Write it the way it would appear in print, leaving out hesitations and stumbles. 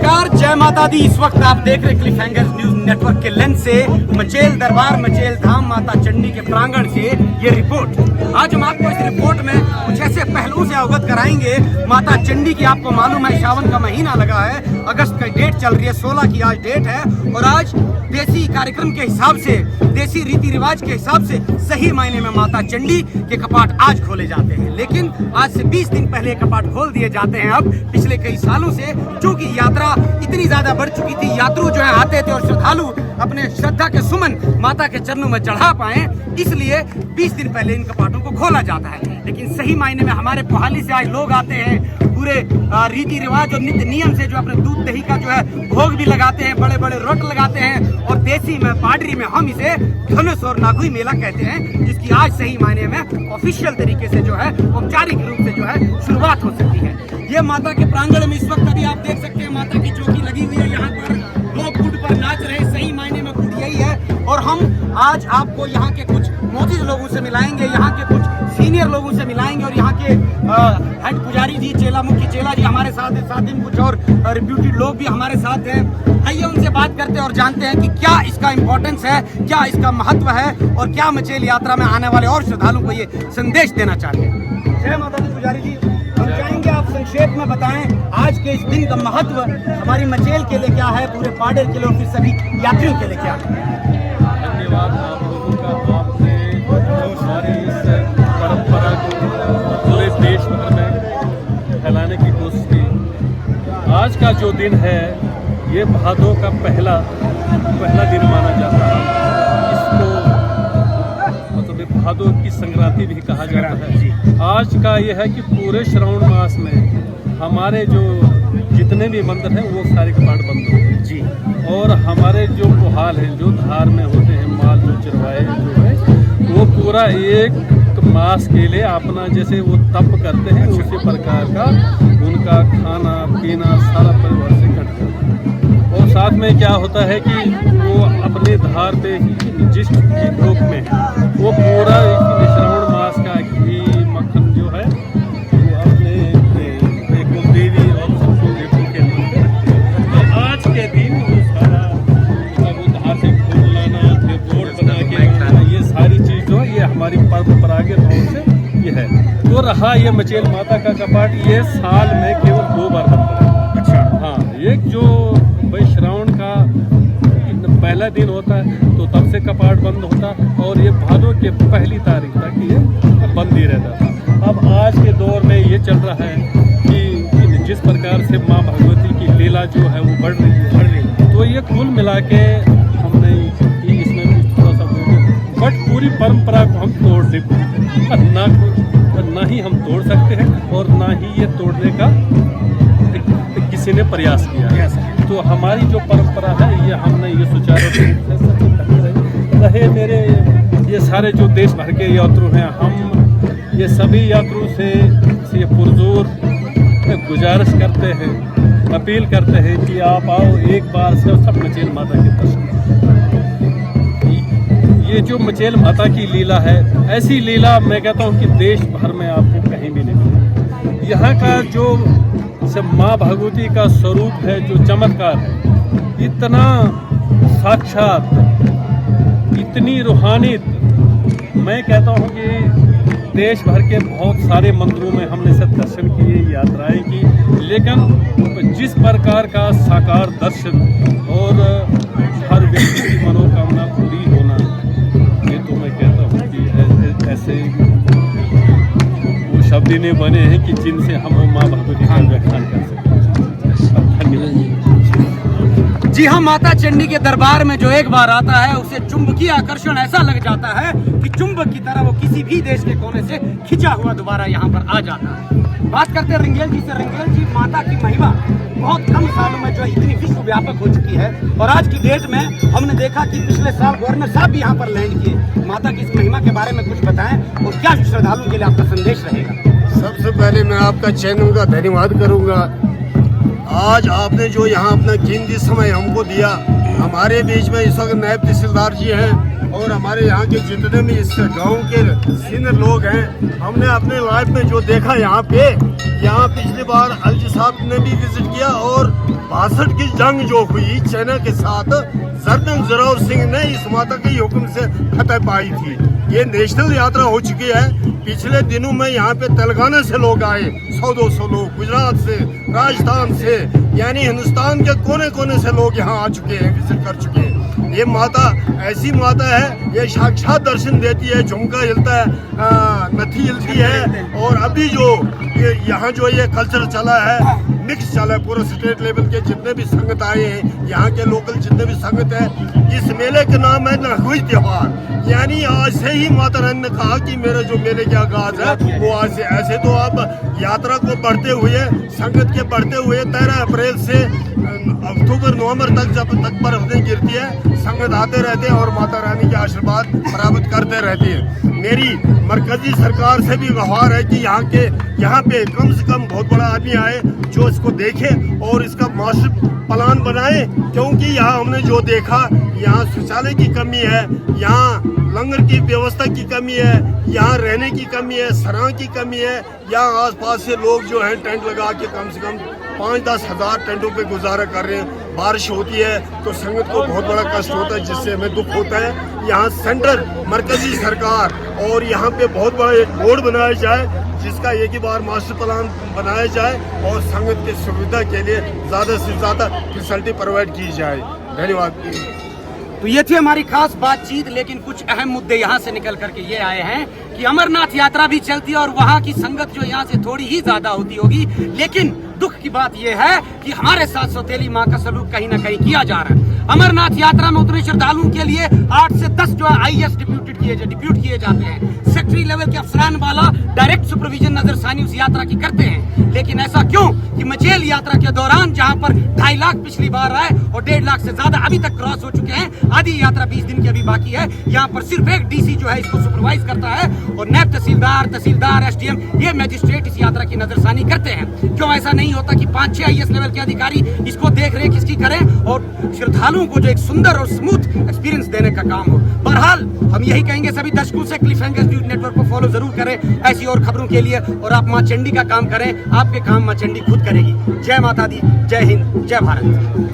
नमस्कार, जय माता दी। इस वक्त आप देख रहे क्लिफ हैंगर्स न्यूज नेटवर्क के लेंस से मचेल दरबार मचेल धाम माता चंडी के प्रांगण से ये रिपोर्ट। आज हम आपको इस रिपोर्ट में कुछ ऐसे पहलुओं से अवगत कराएंगे। माता चंडी की आपको मालूम है सावन का महीना लगा है, अगस्त का डेट चल रही है, 16 की आज डेट है और आज देसी कार्यक्रम के हिसाब से, देसी रीति रिवाज के हिसाब से सही मायने में माता चंडी के कपाट आज खोले जाते हैं। लेकिन आज से 20 दिन पहले कपाट खोल दिए जाते हैं। अब पिछले कई सालों से चूंकि यात्रा इतनी ज्यादा बढ़ चुकी थी, यात्रु जो है आते थे और श्रद्धालु अपने श्रद्धा के सुमन माता के चरणों में चढ़ा पाए, इसलिए 20 दिन पहले इन कपाटों को खोला जाता है। लेकिन सही मायने में हमारे पोहाली से आज लोग आते हैं, पूरे रीति रिवाज और नित्य नियम से जो अपने दूध दही का जो है भोग भी लगाते हैं, बड़े बड़े रट लगाते हैं और देसी में पाडरी में हम इसे धनुष और नागुई मेला कहते हैं, जिसकी आज सही मायने में ऑफिशियल तरीके से जो है औपचारिक रूप से जो है शुरुआत हो सकती है। ये माता के प्रांगण में इस वक्त अभी आप देख सकते हैं माता की चौकी लगी हुई है। यहाँ पर लोग गुड पर नाच रहे हैं, सही मायने में गुड यही है। और हम आज आपको यहाँ के कुछ मोजिज लोगों से मिलाएंगे, यहाँ के कुछ सीनियर लोगों से मिलाएंगे और यहाँ के हेड पुजारी जी, चेला मुख्य चेला जी हमारे साथ हैं, साथ ही कुछ और रिप्यूटेड लोग भी हमारे साथ हैं। आइए उनसे बात करते हैं और जानते हैं कि क्या इसका इम्पोर्टेंस है, क्या इसका महत्व है और क्या मचेल यात्रा में आने वाले और श्रद्धालुओं को ये संदेश देना चाहते हैं। जय माता दी पुजारी जी, हम चाहेंगे आप संक्षेप में बताएं आज के इस दिन का महत्व हमारी मचेल के लिए क्या है, पूरे पाडर के लिए और फिर सभी यात्रियों के लिए क्या है। धन्यवाद आप लोगों का, आपने हमारी इस परंपरा को पूरे देश भर में फैलाने की कोशिश की। आज का जो दिन है ये भादों का पहला दिन माना जाता है। इसको मतलब भादों की संक्रांति भी कहा जाता है। आज का ये है कि पूरे श्रावण मास में हमारे जो जितने भी मंदिर हैं वो सारे कपाट बंद होते हैं जी। और हमारे जो पुहाल हैं, जो धार में होते हैं, माल जो चरवाए जो है, वो पूरा एक मास के लिए अपना जैसे वो तप करते हैं, उसी प्रकार का उनका खाना पीना सारा परिवार से कट करते हैं। और साथ में क्या होता है कि वो अपने धार पे जिस भी भोग में वो पूरा श्रावण मास का घी मक्खन जो है वो अपने देवी और सबको देखो के तो आज के दिन वो सारा वो धार से फूल लाना, फिर बोर्ड बना के लाना, ये सारी चीज़ जो है ये हमारी परंपरागत रूप से ये है। तो रहा ये मचेल माता का कपाट, ये साल में केवल 2 बार बनता है। अच्छा हाँ, एक जो भाई श्रावण का पहला दिन होता है तो तब से कपाट बंद होता और ये भादों के पहली तारीख तक ये बंद ही रहता था। अब आज के दौर में ये चल रहा है कि जिस प्रकार से माँ भगवती की लीला जो है वो बढ़ रही है, तो ये कुल मिला के हमने इसमें कुछ थोड़ा सा बट पूरी परंपरा को हम तोड़ ना ही हम तोड़ सकते हैं और ना ही ये तोड़ने का किसी ने प्रयास किया है। तो हमारी जो परंपरा है ये हमने ये सुचारू रहे। मेरे ये सारे जो देश भर के यात्रु हैं, हम ये सभी यात्रु से ये पुरजोर गुजारिश करते हैं, अपील करते हैं कि आप आओ एक बार से सब मचेल माता के दर्शन। ये जो मचेल माता की लीला है, ऐसी लीला मैं कहता हूँ कि देश भर में आपको कहीं भी नहीं मिलेगी। यहाँ का जो माँ भगवती का स्वरूप है, जो चमत्कार है, इतना साक्षात, इतनी रूहानियत, मैं कहता हूँ कि देश भर के बहुत सारे मंदिरों में हमने सब दर्शन किए, यात्राएं की, लेकिन जिस प्रकार का साकार दर्शन और हर व्यक्ति की मनोकामना पूरी होना, ये तो मैं कहता हूँ कि ऐसे शब्द ही नहीं बने हैं कि जिनसे हम माँ भगवती का व्याख्यान कर सकते। धन्यवाद। जी हाँ, माता चंडी के दरबार में जो एक बार आता है उसे चुंबकीय आकर्षण ऐसा लग जाता है कि चुंबक की तरह वो किसी भी देश के कोने से खिंचा हुआ दोबारा यहाँ पर आ जाता है। बात करते हैं रिंगेल जी से। रिंगेल जी, माता की महिमा बहुत कम सालों में जो इतनी विश्व व्यापक हो चुकी है और आज की डेट में हमने देखा कि पिछले साल गवर्नर साहब भी यहाँ पर लैंड किए। माता की इस महिमा के बारे में कुछ बताएं और क्या श्रद्धालुओं के लिए आपका संदेश रहेगा। सबसे पहले मैं आपका चैनल का धन्यवाद करूंगा। आज आपने जो यहाँ अपना कीमती समय हमको दिया। हमारे बीच में इस वक्त नायब तहसीलदार जी हैं और हमारे यहाँ के जितने भी इस गांव के सीनियर लोग हैं, हमने अपने लाइफ में जो देखा यहाँ पे, यहाँ पिछली बार अलजी साहब ने भी विजिट किया और 62 की जंग जो हुई चाइना के साथ, जनरल जोरावर सिंह ने इस माता के हुक्म से फतह पाई थी। ये नेशनल यात्रा हो चुकी है। पिछले दिनों में यहाँ पे तेलंगाना से लोग आए, 100-200 लोग, गुजरात से, राजस्थान से, यानी हिंदुस्तान के कोने कोने से लोग यहाँ आ चुके हैं, विजिट कर चुके हैं। ये माता ऐसी माता है, ये साक्षात दर्शन देती है, झुमका हिलता है, नथी हिलती है। और अभी जो यहाँ जो ये कल्चर चला है, मिक्स चला है, पूरा स्टेट लेवल के जितने भी संगत आए हैं, यहाँ के लोकल जितने भी संगत है, इस मेले का नाम है नरहुई त्योहार। यानी आज से ही माता रानी ने कहा कि मेरे जो मेले के आगाज है वो आज से। ऐसे तो अब यात्रा को बढ़ते हुए, संगत के बढ़ते हुए 13 अप्रैल से अक्टूबर नवंबर तक जब तक बर्फ नहीं गिरती है, संगत आते रहते हैं और माता रानी के आशीर्वाद प्राप्त करते रहते हैं। मेरी मरकजी सरकार से भी गुहार है कि यहाँ पे कम से कम बहुत बड़ा आदमी आए जो इसको देखे और इसका मास्टर प्लान बनाए, क्योंकि यहाँ हमने जो देखा, यहाँ शौचालय की कमी है, यहाँ लंगर की व्यवस्था की कमी है, यहाँ रहने की कमी है, सराह की कमी है। यहाँ आसपास से लोग जो हैं टेंट लगा के कम से कम 5-10 हज़ार टेंटों पे गुजारा कर रहे हैं। बारिश होती है तो संगत को बहुत बड़ा कष्ट होता है, जिससे हमें दुख होता है। यहाँ सेंटर मरकजी सरकार और यहाँ पे बहुत बड़ा एक बोर्ड बनाया जाए, जिसका एक ही बार मास्टर प्लान बनाया जाए और संगत की सुविधा के लिए ज़्यादा से ज़्यादा फैसिलिटी प्रोवाइड की जाए। धन्यवाद। तो ये थी हमारी खास बातचीत, लेकिन कुछ अहम मुद्दे यहाँ से निकल करके ये आए हैं कि अमरनाथ यात्रा भी चलती है और वहाँ की संगत जो यहाँ से थोड़ी ही ज्यादा होती होगी, लेकिन दुख की बात यह है कि हमारे साथ सौतेली माँ का सलूक कहीं ना कहीं किया जा रहा है। अमरनाथ यात्रा में उतरे श्रद्धालुओं के लिए 8 से 10 जो है IAS डिप्यूट किए जाते हैं। सेक्रेटरी लेवल के अफसरान वाला डायरेक्ट सुपरविजन नजरसानी उस यात्रा की करते हैं। लेकिन ऐसा क्यों कि मचेल यात्रा के दौरान जहां पर 2.5 लाख पिछली बार आए और 1.5 लाख से ज्यादा अभी तक क्रॉस हो चुके हैं, आधी यात्रा 20 दिन की अभी बाकी है, यहाँ पर सिर्फ एक DC जो है इसको सुपरवाइज करता है और नैब तहसीलदार SDM ये मैजिस्ट्रेट इस यात्रा की नजरसानी करते हैं। क्यों ऐसा नहीं होता कि 5-6 IAS लेवल के अधिकारी इसको देख रेख इसकी करें और श्रद्धालुओं को जो एक सुंदर और स्मूथ एक्सपीरियंस देने का काम हो। बहरहाल हम यही कहेंगे सभी दर्शकों से, क्लिफ हैंगर्स न्यूज नेटवर्क को फॉलो जरूर करें ऐसी और खबरों के लिए, और आप माँ चंडी का काम करें, आपके काम माँ चंडी खुद करेगी। जय माता दी, जय हिंद, जय भारत।